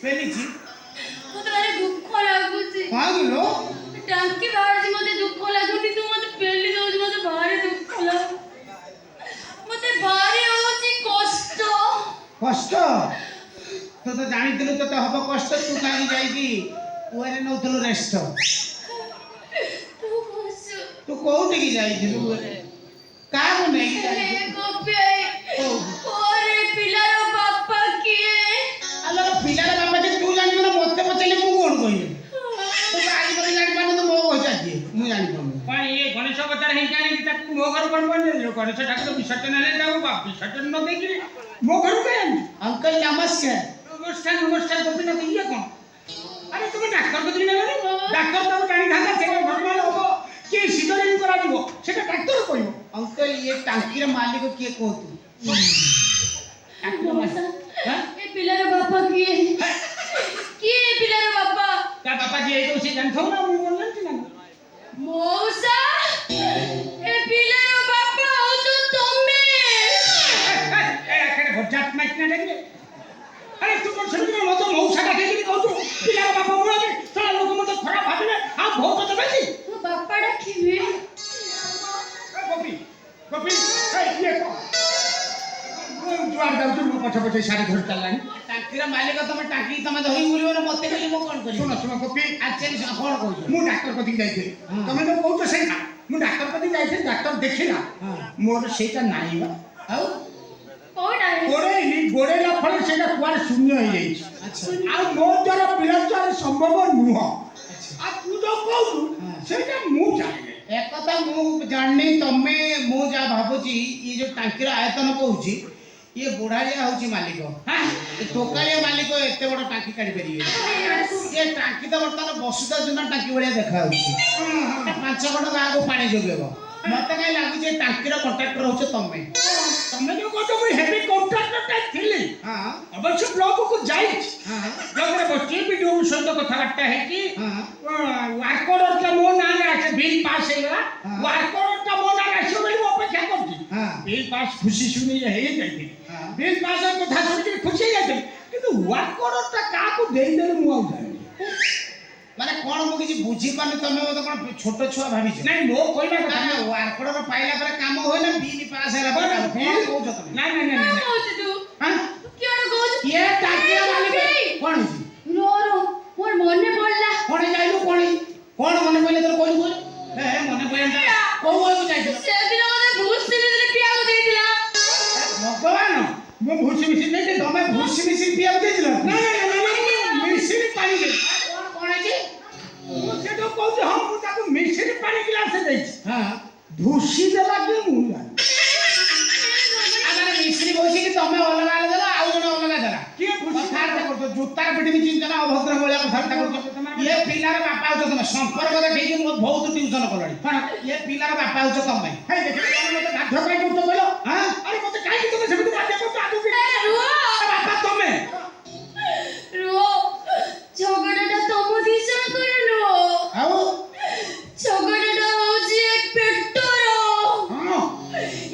পেলিছি মতে ভারি দুঃখ লাগুଛି কাঁদিলো টাঙ্কি ବାହାରୁଛି ମତେ ଦୁଃଖ ଲାଗୁନି ତୁ ମତେ ପେଲି ଦଉଛୁ ମତେ ଭାରି ଦୁଃଖ ଲାଗୁଛି ମତେ ଭାରି ହଉଛି କଷ୍ଟ কষ্ট তো তো জানিଥିଲୁ ତତେ ହବ କଷ୍ଟ ତୁ କାହିଁକି ଯାଇକି କୁଆରେ ନଉଥିଲୁ ରେଷ୍ଟ ତୁ କହୁଛୁ ତୁ କୋଉଠିକି ଯାଇଥିଲୁ କାହାକୁ ନେଇକି ଯାଇଥିଲୁ ଗୋପୀ ଓରେ ପିଲାର ବାପା କିଏ ଆଲୋ ପିଲାର ବାପା ଯେ ତୁ ଜାଣିବୁ ନା ମତେ ପଚାରିଲେ ମୁଁ କଣ କହିବି ତୁ ଆଜି ପର୍ଯ୍ୟନ୍ତ ଜାଣିପାରୁନୁ ତ ମୋ ପଇସା କିଏ ମୁଁ ଜାଣିପାରୁନି କ'ଣ ଇଏ ଗଣେଶ ଅବତାର ହେଇକି ଆଣିକି ତାକୁ ମୋ ଘର କ'ଣ ବନେଇଦେଲୁ ଗଣେଶ ଠାକୁର ବିସର୍ଜନ ହେଲେ ତାକୁ ବିସର୍ଜନ ନ ଦେଇକିରି ମୋ ଘରକୁ କାହିଁ ଆଣିଛୁ ଅଙ୍କଲ ନମସ୍କାର ନମସ୍କାର ନମସ୍କାର ଗୋପୀନାଥ ଇଏ କ'ଣ ଆରେ ତୁମେ ଡାକ୍ତର କତିକି ନେଲନି ଡାକ୍ତର ତାକୁ ଜାଣିଥାନ୍ତା ସେଇଟା ନର୍ମାଲ ହବ କି ସିଜରିଂ କରାଯିବ ସେଇଟା ଡାକ୍ତର କହିବ ଅଙ୍କଲ ଇଏ ଟାଙ୍କିର ମାଲିକ କିଏ କହୁଛୁ ଏ ପିଲାର ବାପା କିଏ କିଏ ଏ ପିଲାର ବାପା ତା ବାପା ଯିଏ ହେଇଥିବ ସେ ଜାଣିଥିବ ନା ମୁଁ କ'ଣ ଜାଣିଛି ନା ମଉସା ଏ ପିଲାର ବାପା ହଉଛୁ ତମେ ହଜାତ ମାଇକିନା ଡାକିଲେ ଆରେ ତୁ କ'ଣ ସେମିତି ମତେ ମଉସା ଡାକିକିରି କହୁଛୁ ପିଲାର ବାପା ମୁଳରେ ଶଳା ଲୋକ ମତେ ଖରାପ ଭାବିଲେ ଆଉ ବହୁତ ଦେବେନି ତୁ ବାପା ଡାକିବି ଗୋପୀ ଗୋପୀ ଇଏ କ'ଣ ଯୁଆଡ଼େ ଯାଉଛୁ ମୁଁ ପଛେ ପଛେ ଶାଢ଼ୀ ଧରି ଚାଲିଲାଣି ଟାଙ୍କିର ମାଲିକ ତମେ ଟାଙ୍କି ତମେ ଧରି ବୁଲିବ ନା ମତେ କହିଲେ ମୁଁ କଣ କରିବି ଶୁଣ ଶୁଣ ଗୋପୀ ଆକ୍ଚୁଆଲି କଣ କହୁଛୁ ମୁଁ ଡାକ୍ତର କତିକି ଯାଇଥିଲି ତମେ ତ କହୁଛ ସେଇଟା ମୁଁ ଡାକ୍ତର କତିକି ଯାଇଥିଲି ଡାକ୍ତର ଦେଖିଲା ମୋର ସେଇଟା ନାହିଁ ବା ଆଉ କୋଉଟା ଗୋଡ଼େଇଲା ଫଳରେ ସେଇଟା କୁଆଡ଼େ ଶୂନ୍ୟ ହେଇଯାଇଛି ଆଚ୍ଛା ଆଉ ମୋ ଦ୍ୱାରା ପିଲା ଦ୍ୱାରା ସମ୍ଭବ ନୁହଁ ଆଉ ତୁ ଯୋଉ କହୁଛୁ ସେଇଟା ମୁଁ ଜାଣିନି একথা ମୁଁ ଜାଣିନି ତମେ ମୁଁ ଯାହା ଭାବୁଛି ଇଏ ଯୋଉ ଟାଙ୍କିର ଆୟତନ କହୁଛି ଇଏ ବୁଢାଳିଆ ହଉଛି ମାଲିକ ଏ ଟୋକାଳିଆ ମାଲିକ ଏତେ ବଡ ଟାଙ୍କି କାଢି ପାରିବେ ଏ ଟାଙ୍କି ତ ବର୍ତ୍ତମାନ ବସୁଧା ଜୁନା ଟାଙ୍କି ଭଳିଆ ଦେଖାଯାଉଛି 5 ଖଣ୍ଡ ଗାଁକୁ ପାଣି ଯୋଗେଇବ ମତେ କାହିଁ ଲାଗୁଛି ଏ ଟାଙ୍କିର କଣ୍ଟ୍ରାକ୍ଟର ହଉଛ ତମେ ତମେ ଯୋଉ କହୁଛ ମୁଁ ହେଭି କଣ୍ଟ୍ରାକ୍ଟରଟା ଥିଲି ହଁ ଅବଶ୍ୟ ବ୍ଲକକୁ ଯାଇଛି ହଁ ଯୋଉଥିରେ ବସିଛି ବିଡିଓ ସହିତ କଥାବାର୍ତ୍ତା ହେଇକି ହଁ ୱାର୍କ ଅର୍ଡରଟା ମୋ ନାଁରେ ଆସେ ବିଲ୍ ପାସ୍ ହେଇଗଲା ୱାର୍କ ଅର୍ଡରଟା ମୋ ନାଁରେ ଆସିବ ବୋଲି ମୁଁ ଅପେକ୍ଷା କରୁଛି ହଁ ବିଲ୍ ପାସ୍ ଖୁସି ଶୁଣି ହେଇଯାଇଥିଲି ହଁ ବିଲ୍ ପାସ୍ କଥା ଶୁଣିକି ଖୁସି ହେଇଯାଇଥିଲି କିନ୍ତୁ ୱାର୍କ ଅର୍ଡରଟା କାହାକୁ ଦେଇଦେଲେ ମୁଁ ଆଉ ଜାଣିନି ମାନେ କଣ ମୁଁ କିଛି ବୁଝିପାରୁନି ତମେ ମତେ କଣ ଛୋଟ ଛୁଆ ଭାବିଛ ନାଇଁ ମୋ କହିବା କଥା ୱାର୍କ ଅର୍ଡର ପାଇଲା ପରେ କାମ ହୁଏ ନା ବିଲ୍ ପାସ୍ ହେଲା ପରେ କାମ କଣ କହୁଛ ତମେ ନାଇଁ ନାଇଁ ନାଇଁ କଣ ନାଇଁ କହୁଛୁ ତୁ ହଁ କିଏ କହୁଛୁ ଇଏ ଟାଙ୍କିର ମାଲିକ କଣ ହେଇଛି ରୋ ମୋର ମନେ ପଡିଲା କଣ ଯାଇଲୁ କଣ ମନେ ପଇଲେ ତୋର କହିଲୁ କହିଲୁ ମନେ ପଇଲା କୋଉ ଘରକୁ ଯାଇଥିଲ ସେଦିନ ମତେ ଭୁସି ଭିତରେ ପିଆକୁ ଦେଇଥିଲା ଭଗବାନ ମୁଁ ଭୁସି ମିଶି ନେଇଛି ତମେ ଭୁସି ମିଶି ପିଆକୁ ଦେଇଥିଲ ନାଇଁ ନାଇଁ ନାଇଁ ମିଶିରି ପାଣି ଦେଇ କଣ ହେଇଛି ମୁଁ ସେଠୁ କହୁଛି ହଁ ମୁଁ ତାକୁ ମିଶିରି ପାଣି ଗ୍ଲାସ ଦେଇଛି ହଁ ଭୁସି ଦେଲା କି ମୁଁ ଜାଣିନି ମାନେ ମିଶ୍ରି ବସିକି ତମେ ଅଲଗା ଦେଲ ଆଉ ଜଣେ ଅଲଗା ଦେଲା କିଏ ଭୁସି କଥାବାର୍ତ୍ତା କରୁଛ ଜୋତାର ପିଟିକି ଚିନ୍ତା ନା ଅଭଦ୍ର ଭଳିଆ କଥାବାର୍ତ୍ତା କରୁଛ ଇଏ ପିଲାର ବାପା ହଉଛ ତମେ ସମ୍ପର୍କ ଦେଖେଇକି ମୁଁ ବହୁତ ଟ୍ୟୁସନ କଲଣି କଣ ଇଏ ପିଲାର ବାପା ହଉଛ ତମେ ହେଇ ଦେଖିଲେ ତମେ ମତେ ବାଧ୍ୟ କାହିଁ କରୁଛ କହିଲ ହଁ ଆରେ ମତେ କାହିଁକି ତମେ ସେମିତି ବାଧ୍ୟ କରୁଛ ଆଗକୁ ରୁହ ବାପା ତମେ ରୁହ ଝଗଡ଼ାଟା ତମ ଦି ଜଣଙ୍କର ନୁହଁ ଆଉ ଝଗଡ଼ାଟା ହଉଛି ଏ ପେଟର ହଁ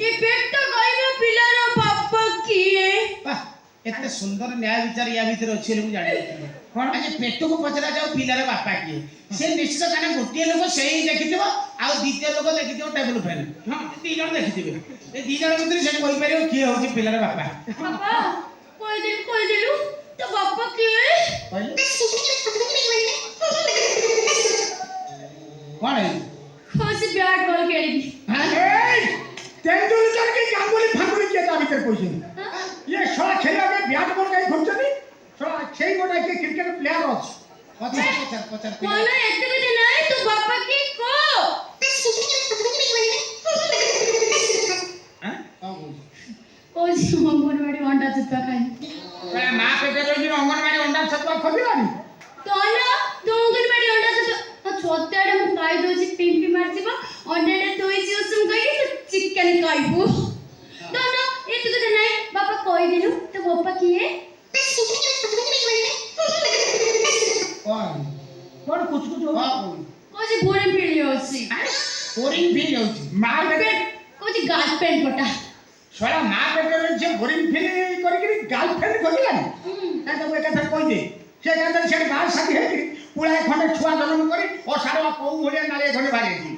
ଏ ପେଟ କହିବ ପିଲାର ବାପା କିଏ ବାଃ, ଏତେ ସୁନ୍ଦର ନ୍ୟାୟ ବିଚାର ୟା ଭିତରେ ଅଛି ବୋଲି ମୁଁ ଜାଣିନଥିଲି କଣ ଆଜି ପେଟକୁ ପଚରା ଯାଉ ପିଲାର ବାପା କିଏ ସେ ନିଶ୍ଚିତ କାରଣ ଗୋଟିଏ ଲୋକ ସେଇ ଦେଖିଥିବ ଆଉ ଦ୍ୱିତୀୟ ଲୋକ ଦେଖିଥିବ ଟେବୁଲ ଫ୍ୟାନ୍ ହଁ 2 ଜଣ ଦେଖିଥିବେ ଏ 2 ଜଣ ଭିତରେ ସେ କହିପାରିବ କିଏ ହଉଛି ପିଲାର ବାପା ବାପା କହିଦେଲୁ ତୋ ବାପା କିଏ କହିଲେ କଣ ହେଇଛି ହଉଛି ବ୍ୟାଟ୍ ବଲ୍ ଖେଳିବି ଏଇ ତେନ୍ଦୁଲକର କି ଗାଙ୍ଗୁଲି ଫାଙ୍ଗୁଲି କିଏ ତା ଭିତରେ କହିଛନ୍ତି ଇଏ ଶଳା ଖେଳିବା ପାଇଁ ବ୍ୟାଟ୍ ବଲ୍ କାହିଁ ଖୋଜୁଛନ୍ତି ଶଳା ସେଇ ଗୋଟେ କିଏ କ୍ରିକେଟ ପ୍ଲେୟାର ଅଛି ପଚାର ମନ ଏତେ କିଛି ନାହିଁ ତୋ ବାପା କିଏ କହ କହୁଛି ଅଙ୍ଗନବାଡି ଅଣ୍ଡା ଚୁପା ଖାଇ ମା ପେଟରେ ରହିକି ଅଙ୍ଗନବାଡି ଅଣ୍ଡା ଛତୁଆ ଖୋଲିଲାଣି ତୋ ଅଙ୍ଗନବାଡି ଅଣ୍ଡା ଚୁପା ଛତାଟା ମୁଁ ଖାଇ ଦଉଛି ପିମ୍ପି ମାରିଯିବ ଅଣ୍ଡାଟା ଥୋଇଛି ଉଷୁମ କହିକି ତୁ ଚିକେନ ଖାଇବୁ ଏତେ କଥା ନାହିଁ ବାପା କହିଦେଲୁ ତୋ ବାପା କିଏ କଣ କୁଚକୁଚ କହୁଛି ବୋରିଂ ଫିଲ୍ ଅଛି ବୋରିଂ ଫିଲ୍ ହଉଛି ମା ପେଟ କହୁଛି ଗାର୍ଲଫ୍ରେଣ୍ଡ ପଟା ଶଳା ମା ପେଟରେ ସେ ବୋରିଂ ଫିଲ୍ କରିକି ଗାର୍ଲଫ୍ରେଣ୍ଡ ଖୋଜିଲାଣି ତାକୁ ଏକାଥରେ କହିଦେ সেখানে সে বাল সাথী হয়েছি পুরায় খন্ডে ছুয়া জন্ম করি ও সারা কৌ ভরিয়া নাড়িয়ে ঘরে বাড়িয়েছি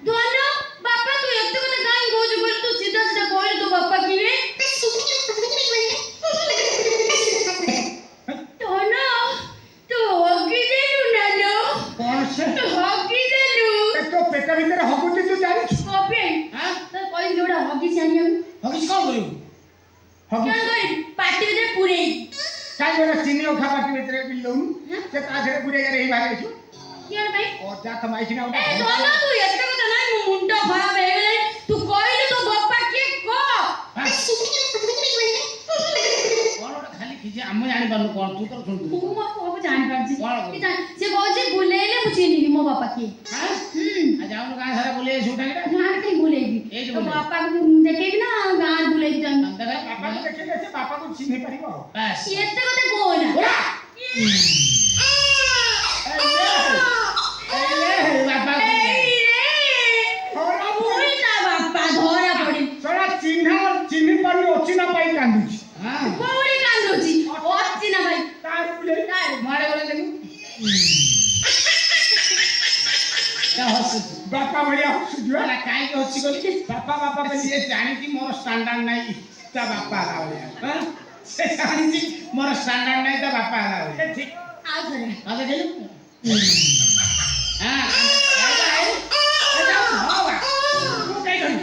ধন্য বাপা তুই এত কথা গান গৌজ বল তুই সিধা সিধা কইল তো বাপা কি রে ধন্য তুই হগি দেলু না লো কোন সে তুই হগি দেলু তো পেটের ভিতরে হকুতি তুই জানিস কপি হ্যাঁ তোর কই লোড়া হগি জানিও হবিস কଣ କରିବୁ হকি কেন কই পাটি ভিতরে পুরেই কাই বড় চিনিও খাবাটি ভিতরে বিলউন সে তা ধরে পুরে গেলে এই বাড়িয়েছি কেন ভাই ও যা তো মাইছিনা ওটা এ ধন্য তুই এত কথা নাই মো মুন্ড খারাপ হয়ে গেলে তুই কইলু তো বাপা কি কো କଣ ଗୋଟେ ଖାଲି କିଛି ଆମେ ଜାଣିପାରୁନୁ କଣ ତୁ ତୋର ଶୁଣୁ ମୁଁ ମୋ ପୁଅକୁ ଜାଣିପାରୁଛି କଣ କହୁଛୁ? ସେ କହୁଛି ବୁଲେଇଲେ ମୁଁ ଚିହ୍ନିବି ମୋ ବାପା କିଏ ହାଁ ହୁଁ ଆଉ ଯାଉନୁ ଗାଁ ସାରା ବୁଲି ଆସିବୁ ଟାଙ୍ଗିଟା ଗାଁରେ କାହିଁ ବୁଲେଇବି ଏଇଠି ତ ବୁଲେଇବି। ବାପାକୁ ଦେଖେଇବି ନା ଗାଁରେ ବୁଲେଇବି ତାଙ୍କୁ ବାପାକୁ ଦେଖିଲେ ସେ ବାପାକୁ ଚିହ୍ନି ପାରିବ ଆଉ ବାସ୍ ଏତେ କଥା କହନା ଓରା ଏଇ ବାପା ଏଇ ରେ ପୁଣି ତା ବାପା ଧରା ପଡି ସରା ଚିହ୍ନି ପାରୁନି ଅଚିହ୍ନା ପାଇଁ କାନ୍ଦୁଛି ହଁ କୋଉଠି କାନ୍ଦୁଛି ଅଛି ନା ଭାଇ ତାର ବୁଲେଇ ମାଡେ ଗଲେ ଦେଖୁ ତା ହସୁଛି ବାପା ଭଳିଆ ହସୁଛୁ ହେଲା କାହିଁକି ହସି ଗଲି ବାପା ବାପା ବୋଲି ସିଏ ଜାଣିଛି ମୋର ଷ୍ଟାଣ୍ଡାର୍ଡ ନାହିଁ ତା ବାପା ହେଲା ଭଳିଆ ହଁ? ସେ ଜାଣିଛି ମୋର ଷ୍ଟାଣ୍ଡାର୍ଡ ନାହିଁ ତା ବାପା ହେଲା ଭଳିଆ ଠିକ ଆଉ ଥରେ ଆଉ ଦେଖିଲୁ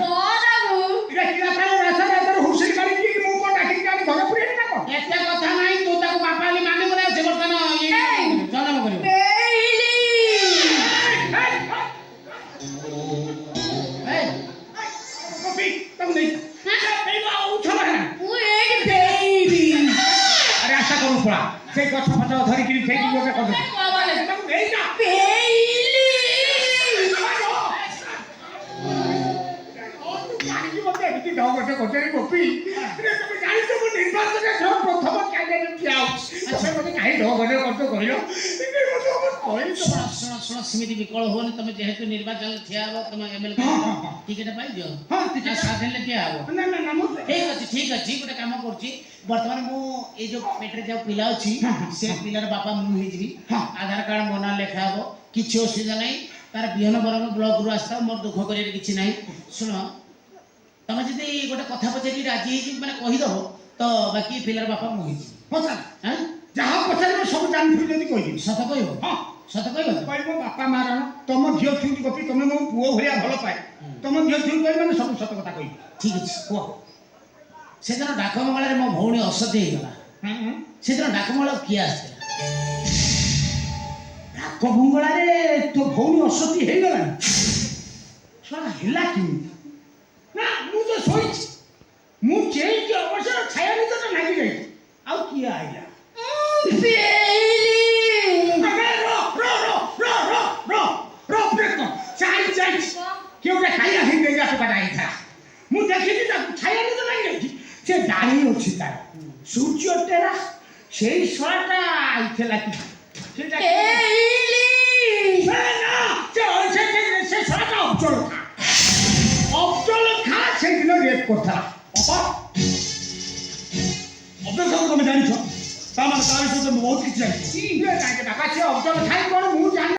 ହଁ ଧରାବୁ ଏଟା କିରା ପାଇଁ ରାସ୍ତାରେ ଏଥର ହୁସିଲ ମାରିକି ମୁଁ କଣ ଡାକିକି ଆଣି ଘରେ ପୁରେଇନି ନା କଣ ଏତେ କଥା ନାହିଁ ତୁ ତାକୁ ବାପା ବୋଲି ମାନିବୁ ନା ସେ ବର୍ତ୍ତମାନ ଇଏ ଜନ୍ମ କରିବ ବେଇଲି ଏଇ, କପି ତାକୁ ନେଇ ଏଇ ଆଉ ଛଲା ନା ମୁଁ ଏଇଠି ବେଇବି ଆରେ ଆଶା କରୁ ପଳା ସେଇ ଗଛ ଫଛ ଧରିକିରି ଫେକି ଗୋଟେ କରିଦେ ତାକୁ ନେଇ ଯା ବେଇଲି ଜାଣିକି ମତେ ଏମିତି ଢ ଗୋଟେ କରୁଛନ୍ତି କପି ତମେ ଜାଣିଛ ମୁଁ ନିର୍ବାଚନରେ ପ୍ରଥମ କ୍ୟାଣ୍ଡିଡେଟ୍ ଠିଆ ହଉଛି ତମେ ମତେ କାହିଁ ଢ ଗୋଟେ କରୁଛ କହିଲ କହିଲି ଶୁଣ ଶୁଣ ଶୁଣ ସେମିତି ବିକଳ ହୁଅନି ତମେ ଯେହେତୁ ନିର୍ବାଚନରେ ଠିଆ ହବ ତମେ ଏମଏଲଏ ଟିକେଟ ପାଇଦିଅ ହଁ, ଟିକେଟ। ସ୍ୱାଧୀନରେ ଠିଆ ହବ ନା ନା ନା ମୁଁ ଠିକ ଅଛି ଗୋଟେ କାମ କରୁଛି ବର୍ତ୍ତମାନ ମୁଁ ଏଇ ଯୋଉ ପେଟରେ ଯୋଉ ପିଲା ଅଛି ହଁ, ହଁ, ସେ ପିଲାର ବାପା ମୁଁ ହେଇଯିବି ହଁ। ଆଧାର କାର୍ଡ ମୋ ନାଁ ଲେଖା ହବ କିଛି ଅସୁବିଧା ନାହିଁ ତାର ବିହନ ବରଂ ବ୍ଲକରୁ ଆସିଥାଉ ମୋର ଦୁଃଖ କରିବାର କିଛି ନାହିଁ ଶୁଣ ତମେ ଯଦି ଗୋଟେ କଥା ପଚାରିକି ରାଜି ହେଇକି ମାନେ କହିଦବ ତ ବାକି ପିଲାର ବାପା ମୁଁ ହେଇଯିବି ପଚାର ହଁ ଯାହା ପଚାରିବ ସବୁ ଜାଣିଥିବି ଯଦି କହିଦେବି ସତ କହିବ ହଁ ସତ କହିବ ତ? କହିବ ବାପା ମାରଣ ତମ ଝିଅ ଛୁଟି କପି ତମେ ମୋ ପୁଅ ଭଳିଆ ଭଲ ପାଏ ତମ ଝିଅ ଛୁଟି କହିବ ମାନେ ସବୁ ସତ କଥା କହିବି ଠିକ ଅଛି କୁହ ସେଦିନ ଡାକମଙ୍ଗଳାରେ ମୋ ଭଉଣୀ ଅସତୀ ହେଇଗଲା ସେଦିନ ଡାକମଙ୍ଗଳାକୁ କିଏ ଆସିଥିଲା ଡାକ ଭଙ୍ଗଳାରେ ତୋ ଭଉଣୀ ଅସତୀ ହେଇଗଲାଣି ଶଳା ହେଲା କେମିତି ନା ମୁଁ ତ ଶୋଇଛି ମୁଁ ଚେଇକି ଅବସର ଛାୟା ଭିତରେ ଲାଗି ଯାଇଛି ଆଉ କିଏ ଆଇଲା ବେଇଲି କିଏ ଗୋଟେ ଖାଇବା ହେଇଯାଇଛି ଟୋକାଟା ହେଇଥିଲା ମୁଁ ଦେଖିଲି ତାକୁ ଛାୟା ଭିତରେ ଲାଗି ଯାଇଛି ସେ ଦାଢ଼ି ଅଛି ତାର ସୂର୍ଯ୍ୟ ଟେରା ସେଇ ଶଳାଟା ଆଇଥିଲା କି ସେଟା ବେଇଲି ସେ ଶଳାଟା ଅବଚଳ ଖା ଅବଚଳ ଖା ସେଇଦିନ ରେପ୍ କରିଥିଲା ଅବ୍ଦୁଲ ତମେ ଜାଣିଛ ତା ମାନେ ତା ବିଷୟରେ ମୁଁ ବହୁତ କିଛି ଜାଣିଛି ବାପା ସେ ଅବଚଳ ଖାଇ କଣ ମୁଁ ଜାଣି